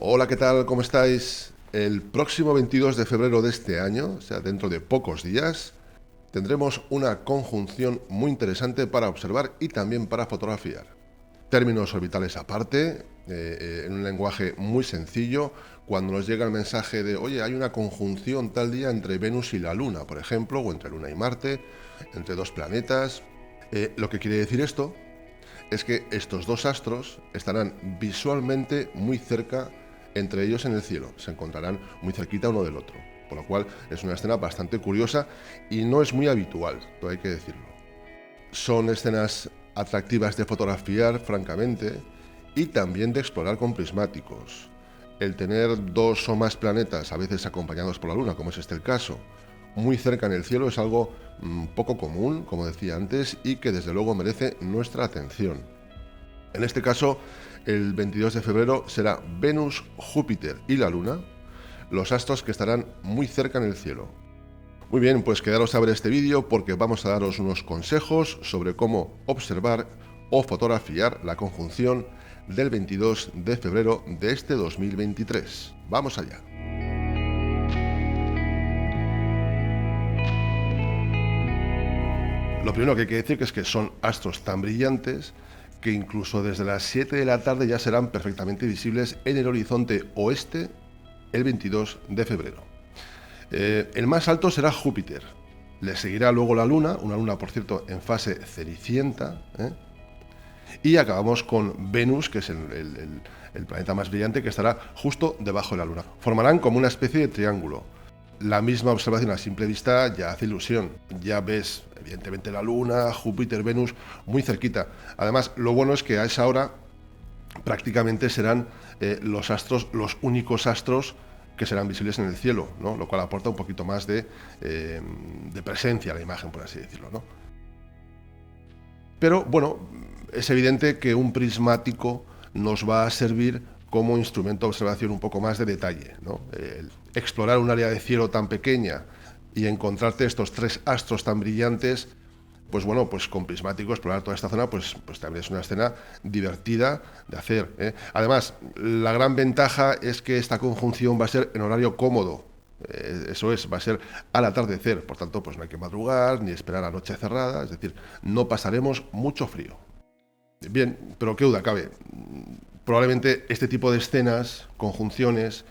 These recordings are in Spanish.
Hola, ¿qué tal? ¿Cómo estáis? El próximo 22 de febrero de este año, o sea, dentro de pocos días, tendremos una conjunción muy interesante para observar y también para fotografiar. Términos orbitales aparte, en un lenguaje muy sencillo, cuando nos llega el mensaje de, oye, hay una conjunción tal día entre Venus y la Luna, por ejemplo, o entre Luna y Marte, entre dos planetas. Lo que quiere decir esto es que estos dos astros estarán visualmente muy cerca entre ellos en el cielo, se encontrarán muy cerquita uno del otro, por lo cual es una escena bastante curiosa y no es muy habitual, todo hay que decirlo. Son escenas atractivas de fotografiar, francamente, y también de explorar con prismáticos. El tener dos o más planetas, a veces acompañados por la Luna, como es este el caso, muy cerca en el cielo es algo poco común, como decía antes, y que desde luego merece nuestra atención. En este caso, el 22 de febrero será Venus, Júpiter y la Luna, los astros que estarán muy cerca en el cielo. Muy bien, pues quedaros a ver este vídeo porque vamos a daros unos consejos sobre cómo observar o fotografiar la conjunción del 22 de febrero de este 2023. Vamos allá. Lo primero que hay que decir es que son astros tan brillantes que incluso desde las 7 de la tarde ya serán perfectamente visibles en el horizonte oeste el 22 de febrero. El más alto será Júpiter. Le seguirá luego la Luna, una Luna, por cierto, en fase cenicienta. Y acabamos con Venus, que es el planeta más brillante, que estará justo debajo de la Luna. Formarán como una especie de triángulo. La misma observación a simple vista ya hace ilusión. Ya ves, evidentemente, la Luna, Júpiter, Venus, muy cerquita. Además, lo bueno es que a esa hora prácticamente serán los astros, los únicos astros que serán visibles en el cielo, ¿no? Lo cual aporta un poquito más de presencia a la imagen, por así decirlo, ¿no? Pero bueno, es evidente que un prismático nos va a servir como instrumento de observación un poco más de detalle, ¿no? Explorar un área de cielo tan pequeña y encontrarte estos tres astros tan brillantes, pues bueno, pues con prismático explorar toda esta zona, pues también es una escena divertida de hacer, ¿eh? Además, la gran ventaja es que esta conjunción va a ser en horario cómodo. Eso es, va a ser al atardecer, por tanto, pues no hay que madrugar ni esperar a noche cerrada, es decir, no pasaremos mucho frío. Bien, pero qué duda cabe. Probablemente este tipo de escenas, conjunciones,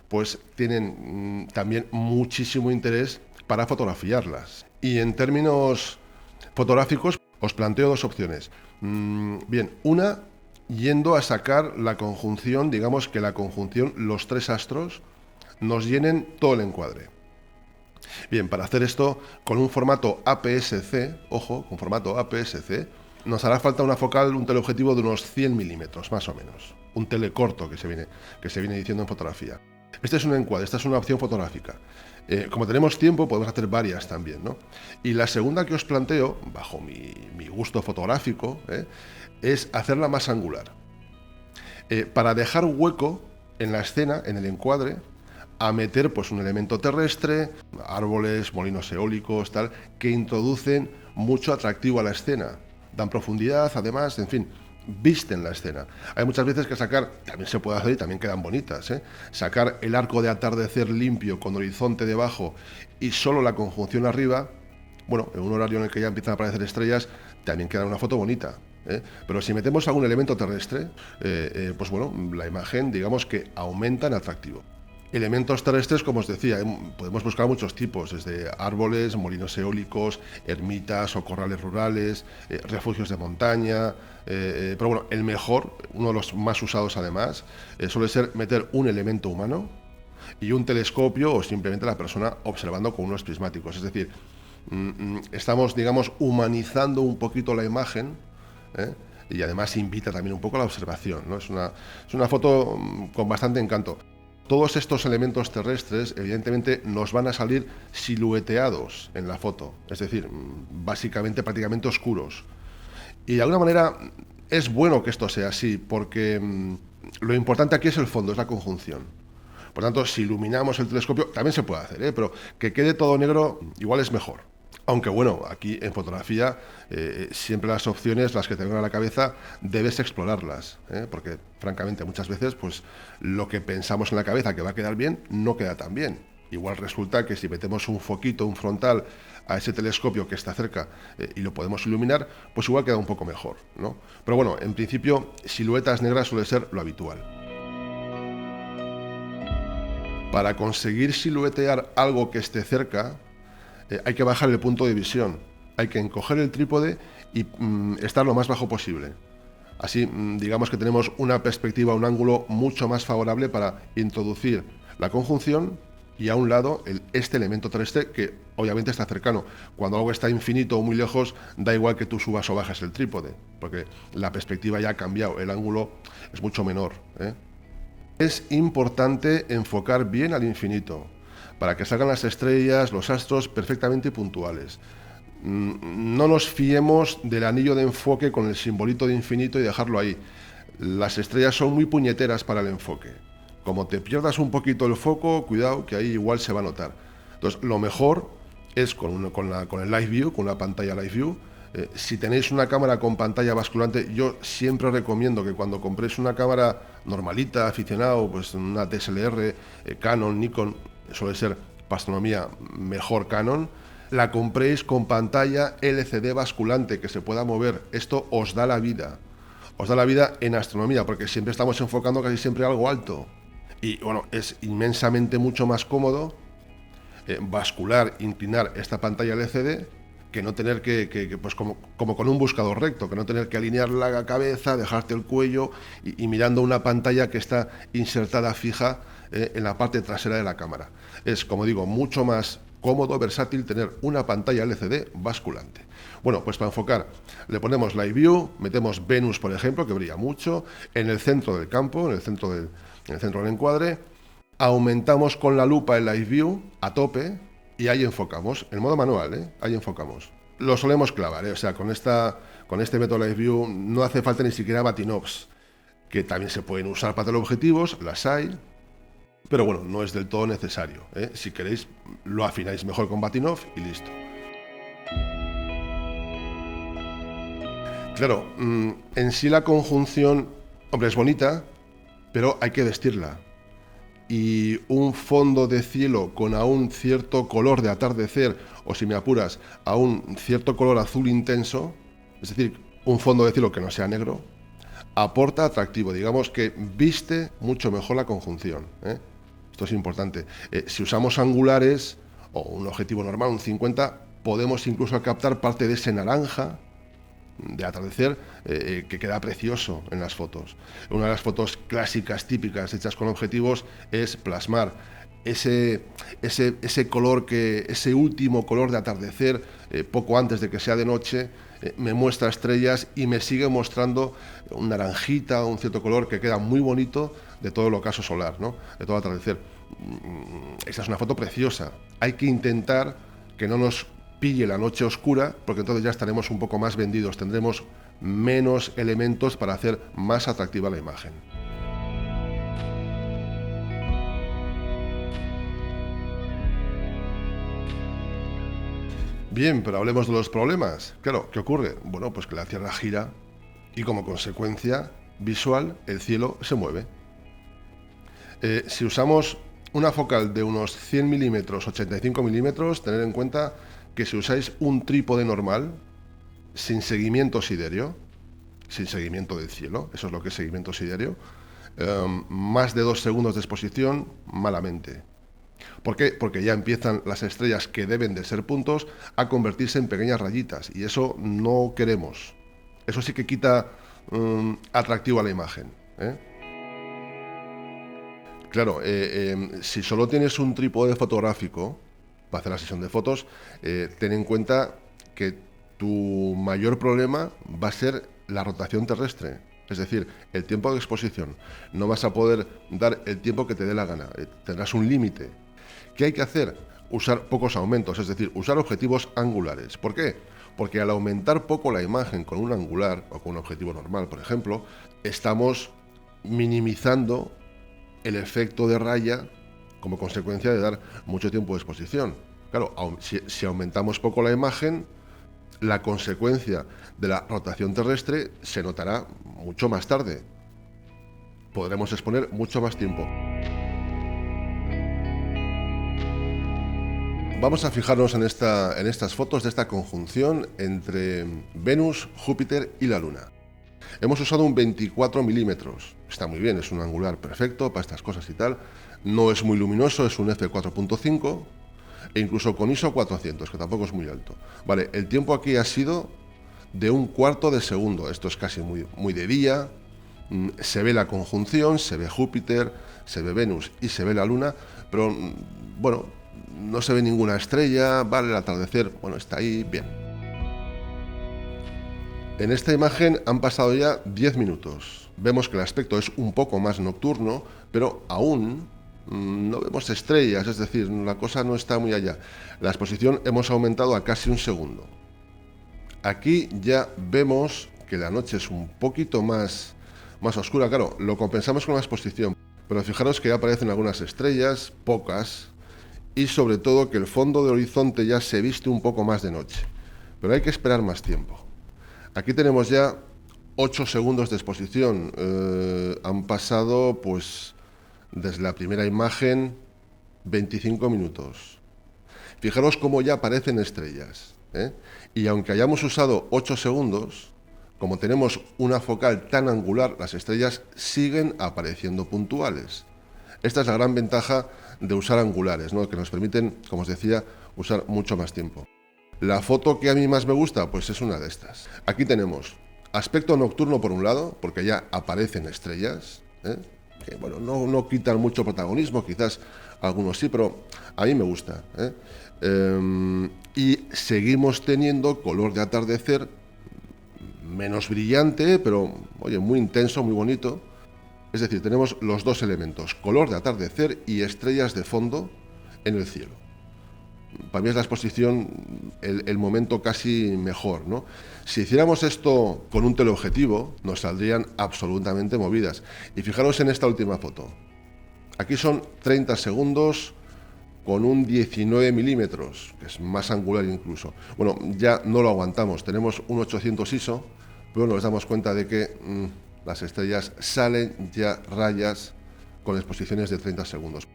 pues tienen también muchísimo interés para fotografiarlas. Y en términos fotográficos, os planteo dos opciones. Bien, una, yendo a sacar la conjunción, digamos que la conjunción, los tres astros, nos llenen todo el encuadre. Bien, para hacer esto con un formato APS-C, ojo, con formato APS-C, nos hará falta una focal, un teleobjetivo de unos 100 milímetros, más o menos. Un telecorto que se viene diciendo en fotografía. Este es un encuadre, esta es una opción fotográfica. Como tenemos tiempo, podemos hacer varias también, ¿no? Y la segunda que os planteo, bajo mi gusto fotográfico, es hacerla más angular. Para dejar hueco en la escena, en el encuadre, a meter pues un elemento terrestre, árboles, molinos eólicos, tal, que introducen mucho atractivo a la escena. Dan profundidad, además, en fin, visten la escena. Hay muchas veces que sacar, también se puede hacer y también quedan bonitas, sacar el arco de atardecer limpio con horizonte debajo y solo la conjunción arriba, bueno, en un horario en el que ya empiezan a aparecer estrellas, también queda una foto bonita. Pero si metemos algún elemento terrestre, pues bueno, la imagen, digamos que aumenta en atractivo. Elementos terrestres, como os decía, podemos buscar muchos tipos, desde árboles, molinos eólicos, ermitas o corrales rurales, refugios de montaña, pero bueno, el mejor, uno de los más usados además, suele ser meter un elemento humano y un telescopio o simplemente la persona observando con unos prismáticos. Es decir, estamos, digamos, humanizando un poquito la imagen, y además invita también un poco a la observación, ¿no? Es una foto con bastante encanto. Todos estos elementos terrestres, evidentemente, nos van a salir silueteados en la foto, es decir, básicamente prácticamente oscuros. Y de alguna manera es bueno que esto sea así, porque lo importante aquí es el fondo, es la conjunción. Por tanto, si iluminamos el telescopio, también se puede hacer, pero que quede todo negro igual es mejor. Aunque bueno, aquí en fotografía siempre las opciones, las que te vengan a la cabeza, debes explorarlas, ¿eh? Porque francamente muchas veces pues lo que pensamos en la cabeza que va a quedar bien, no queda tan bien. Igual resulta que si metemos un foquito, un frontal a ese telescopio que está cerca y lo podemos iluminar, pues igual queda un poco mejor, ¿no? Pero bueno, en principio, siluetas negras suele ser lo habitual. Para conseguir siluetear algo que esté cerca, hay que bajar el punto de visión, hay que encoger el trípode y estar lo más bajo posible. Así, digamos que tenemos una perspectiva, un ángulo mucho más favorable para introducir la conjunción y a un lado este elemento terrestre que obviamente está cercano. Cuando algo está infinito o muy lejos, da igual que tú subas o bajes el trípode, porque la perspectiva ya ha cambiado, el ángulo es mucho menor, ¿eh? Es importante enfocar bien al infinito, para que salgan las estrellas, los astros perfectamente puntuales. No nos fiemos del anillo de enfoque con el simbolito de infinito y dejarlo ahí. Las estrellas son muy puñeteras para el enfoque. Como te pierdas un poquito el foco, cuidado que ahí igual se va a notar. Entonces, lo mejor es con el Live View, con una pantalla Live View. Si tenéis una cámara con pantalla basculante, yo siempre recomiendo que cuando compréis una cámara normalita, aficionado, pues una DSLR, Canon, Nikon, suele ser para astronomía mejor Canon, la compréis con pantalla LCD basculante que se pueda mover. Esto os da la vida. Os da la vida en astronomía, porque siempre estamos enfocando casi siempre algo alto. Y bueno, es inmensamente mucho más cómodo bascular, inclinar esta pantalla LCD que no tener pues como con un buscador recto, que no tener que alinear la cabeza, dejarte el cuello y mirando una pantalla que está insertada fija en la parte trasera de la cámara. Es, como digo, mucho más cómodo, versátil tener una pantalla LCD basculante. Bueno, pues para enfocar le ponemos Live View, metemos Venus, por ejemplo, que brilla mucho, en el centro del campo, en el centro del encuadre, aumentamos con la lupa el Live View a tope y ahí enfocamos, en modo manual, ahí enfocamos. Lo solemos clavar, o sea, con este método Live View no hace falta ni siquiera Batinovs, que también se pueden usar para teleobjetivos, las hay, pero bueno, no es del todo necesario. Si queréis, lo afináis mejor con Batinov y listo. Claro, en sí la conjunción, hombre, es bonita, pero hay que vestirla. Y un fondo de cielo con aún cierto color de atardecer, o si me apuras, a un cierto color azul intenso, es decir, un fondo de cielo que no sea negro, aporta atractivo, digamos que viste mucho mejor la conjunción. Esto es importante. Si usamos angulares o un objetivo normal, un 50, podemos incluso captar parte de ese naranja de atardecer que queda precioso en las fotos. Una de las fotos clásicas, típicas, hechas con objetivos, es plasmar ese color, ese último color de atardecer, poco antes de que sea de noche, me muestra estrellas y me sigue mostrando un naranjita, un cierto color que queda muy bonito de todo el ocaso solar, ¿no? De todo el atardecer. Esta es una foto preciosa. Hay que intentar que no nos pille la noche oscura, porque entonces ya estaremos un poco más vendidos, tendremos menos elementos para hacer más atractiva la imagen. Bien, pero hablemos de los problemas. Claro, ¿qué ocurre? Bueno, pues que la Tierra gira y como consecuencia visual el cielo se mueve. Si usamos una focal de unos 100 milímetros, 85 milímetros, tener en cuenta que si usáis un trípode normal, sin seguimiento siderio, sin seguimiento del cielo, eso es lo que es seguimiento siderio, más de 2 segundos de exposición, malamente. ¿Por qué? Porque ya empiezan las estrellas que deben de ser puntos a convertirse en pequeñas rayitas y eso no queremos. Eso sí que quita atractivo a la imagen. Claro, si solo tienes un trípode fotográfico para hacer la sesión de fotos, ten en cuenta que tu mayor problema va a ser la rotación terrestre, es decir, el tiempo de exposición. No vas a poder dar el tiempo que te dé la gana, tendrás un límite. ¿Qué hay que hacer? Usar pocos aumentos, es decir, usar objetivos angulares. ¿Por qué? Porque al aumentar poco la imagen con un angular o con un objetivo normal, por ejemplo, estamos minimizando el efecto de raya como consecuencia de dar mucho tiempo de exposición. Claro, si aumentamos poco la imagen, la consecuencia de la rotación terrestre se notará mucho más tarde. Podremos exponer mucho más tiempo. Vamos a fijarnos en estas fotos de esta conjunción entre Venus, Júpiter y la Luna. Hemos usado un 24 milímetros. Está muy bien, es un angular perfecto para estas cosas y tal. No es muy luminoso, es un f4.5 e incluso con ISO 400, que tampoco es muy alto. Vale, el tiempo aquí ha sido de un cuarto de segundo. Esto es casi muy de día. Se ve la conjunción, se ve Júpiter, se ve Venus y se ve la Luna, pero bueno, no se ve ninguna estrella, vale, el atardecer, bueno, está ahí, bien. En esta imagen han pasado ya 10 minutos. Vemos que el aspecto es un poco más nocturno, pero aún no vemos estrellas, es decir, la cosa no está muy allá. La exposición hemos aumentado a casi un segundo. Aquí ya vemos que la noche es un poquito más oscura, claro, lo compensamos con la exposición, pero fijaros que ya aparecen algunas estrellas, pocas, y sobre todo que el fondo del horizonte ya se viste un poco más de noche. Pero hay que esperar más tiempo. Aquí tenemos ya 8 segundos de exposición. Han pasado, pues, desde la primera imagen, 25 minutos. Fijaros cómo ya aparecen estrellas, ¿eh? Y aunque hayamos usado 8 segundos, como tenemos una focal tan angular, las estrellas siguen apareciendo puntuales. Esta es la gran ventaja de usar angulares, ¿no? Que nos permiten, como os decía, usar mucho más tiempo. La foto que a mí más me gusta, pues es una de estas. Aquí tenemos aspecto nocturno por un lado, porque ya aparecen estrellas, ¿eh? Que bueno, no quitan mucho protagonismo, quizás algunos sí, pero a mí me gusta, ¿eh? Y seguimos teniendo color de atardecer menos brillante, pero oye, muy intenso, muy bonito. Es decir, tenemos los dos elementos, color de atardecer y estrellas de fondo en el cielo. Para mí es la exposición el momento casi mejor, ¿no? Si hiciéramos esto con un teleobjetivo, nos saldrían absolutamente movidas. Y fijaros en esta última foto. Aquí son 30 segundos con un 19 milímetros, que es más angular incluso. Bueno, ya no lo aguantamos, tenemos un 800 ISO, pero nos damos cuenta de que las estrellas salen ya rayas con exposiciones de 30 segundos.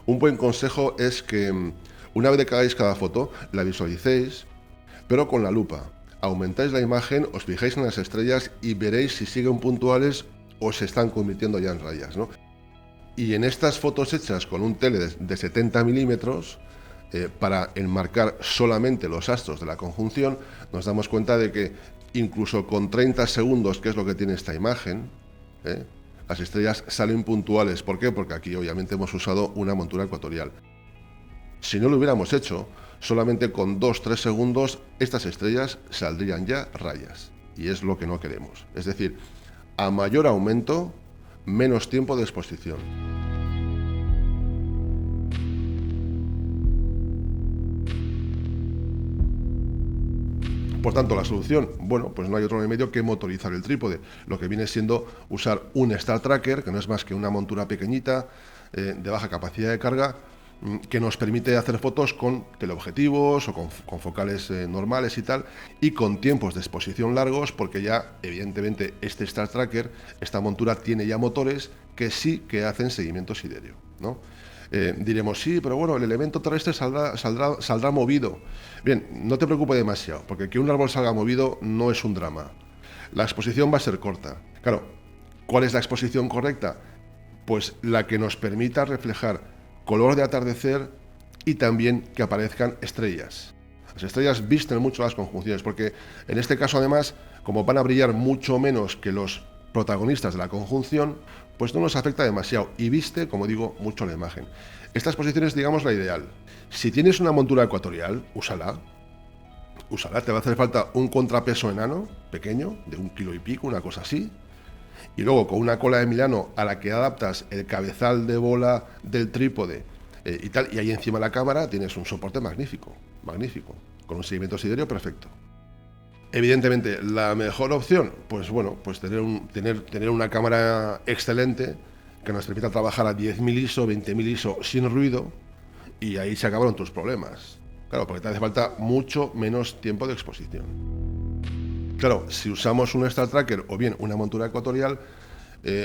Un buen consejo es que una vez que hagáis cada foto, la visualicéis, pero con la lupa. Aumentáis la imagen, os fijáis en las estrellas y veréis si siguen puntuales o se están convirtiendo ya en rayas, ¿no? Y en estas fotos hechas con un tele de 70 milímetros, para enmarcar solamente los astros de la conjunción, nos damos cuenta de que incluso con 30 segundos, que es lo que tiene esta imagen, las estrellas salen puntuales. ¿Por qué? Porque aquí obviamente hemos usado una montura ecuatorial. Si no lo hubiéramos hecho, solamente con 2-3 segundos estas estrellas saldrían ya rayas. Y es lo que no queremos. Es decir, a mayor aumento, menos tiempo de exposición. Por tanto, la solución, bueno, pues no hay otro remedio que motorizar el trípode. Lo que viene siendo usar un Star Tracker, que no es más que una montura pequeñita, de baja capacidad de carga, que nos permite hacer fotos con teleobjetivos o con focales normales y tal, y con tiempos de exposición largos, porque ya, evidentemente, este Star Tracker, esta montura tiene ya motores que sí que hacen seguimiento siderio, ¿no? Diremos, sí, pero bueno, el elemento terrestre saldrá movido. Bien, no te preocupes demasiado, porque que un árbol salga movido no es un drama. La exposición va a ser corta. Claro, ¿cuál es la exposición correcta? Pues la que nos permita reflejar color de atardecer y también que aparezcan estrellas. Las estrellas visten mucho las conjunciones, porque en este caso además, como van a brillar mucho menos que los protagonistas de la conjunción, pues no nos afecta demasiado y viste, como digo, mucho la imagen. Esta exposición es, digamos, la ideal. Si tienes una montura ecuatorial, úsala. Te va a hacer falta un contrapeso enano, pequeño, de 1 kilo y pico, una cosa así. Y luego con una cola de Milano a la que adaptas el cabezal de bola del trípode y tal, y ahí encima de la cámara tienes un soporte magnífico, con un seguimiento siderio perfecto. Evidentemente, la mejor opción, pues bueno, pues tener una cámara excelente que nos permita trabajar a 10.000 ISO, 20.000 ISO sin ruido y ahí se acabaron tus problemas. Claro, porque te hace falta mucho menos tiempo de exposición. Claro, si usamos un Star Tracker o bien una montura ecuatorial,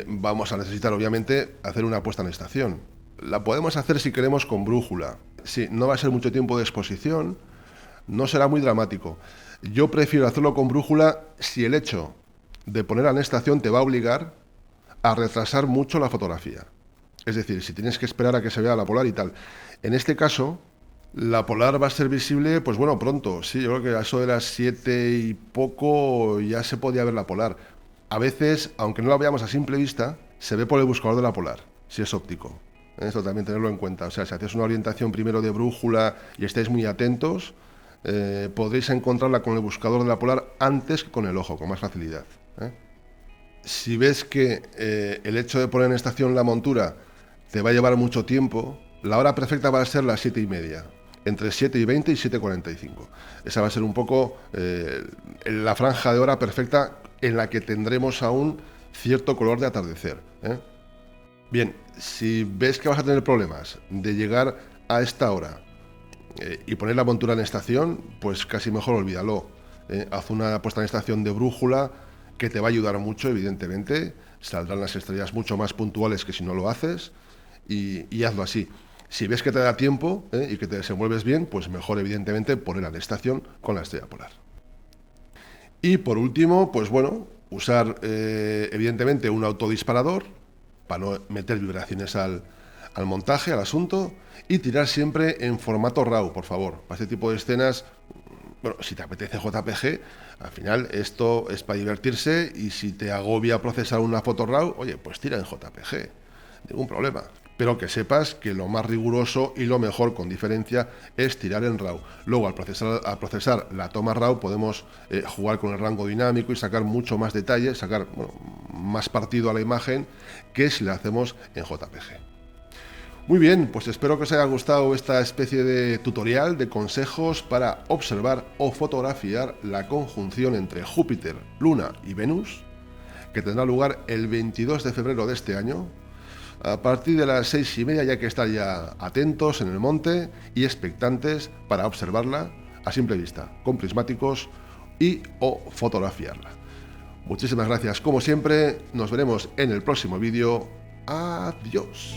vamos a necesitar obviamente hacer una puesta en estación. La podemos hacer si queremos con brújula. Sí, no va a ser mucho tiempo de exposición, no será muy dramático. Yo prefiero hacerlo con brújula si el hecho de ponerla en estación te va a obligar a retrasar mucho la fotografía. Es decir, si tienes que esperar a que se vea la polar y tal. En este caso, la polar va a ser visible, pues bueno, pronto. Sí, yo creo que a eso de las 7 y poco ya se podía ver la polar. A veces, aunque no la veamos a simple vista, se ve por el buscador de la polar, si es óptico. Esto también tenerlo en cuenta. O sea, si hacéis una orientación primero de brújula y estáis muy atentos, podréis encontrarla con el buscador de la polar antes que con el ojo, con más facilidad. Si ves que el hecho de poner en estación la montura te va a llevar mucho tiempo, la hora perfecta va a ser las 7:30, entre 7:20 y 7:45. Esa va a ser un poco la franja de hora perfecta en la que tendremos aún cierto color de atardecer. Bien, si ves que vas a tener problemas de llegar a esta hora y poner la montura en estación, pues casi mejor olvídalo. Haz una puesta en estación de brújula que te va a ayudar mucho, evidentemente. Saldrán las estrellas mucho más puntuales que si no lo haces y hazlo así. Si ves que te da tiempo y que te desenvuelves bien, pues mejor evidentemente ponerla en estación con la estrella polar. Y por último, pues bueno, usar evidentemente un autodisparador para no meter vibraciones al montaje, al asunto, y tirar siempre en formato RAW, por favor. Para este tipo de escenas, bueno, si te apetece JPG, al final esto es para divertirse, y si te agobia procesar una foto RAW, oye, pues tira en JPG, ningún problema. Pero que sepas que lo más riguroso y lo mejor, con diferencia, es tirar en RAW. Luego, al procesar la toma RAW, podemos jugar con el rango dinámico y sacar mucho más detalle, sacar más partido a la imagen que si la hacemos en JPG. Muy bien, pues espero que os haya gustado esta especie de tutorial de consejos para observar o fotografiar la conjunción entre Júpiter, Luna y Venus, que tendrá lugar el 22 de febrero de este año. A partir de las 6:30 ya hay que estar ya atentos en el monte y expectantes para observarla a simple vista, con prismáticos y o fotografiarla. Muchísimas gracias como siempre, nos veremos en el próximo vídeo. Adiós.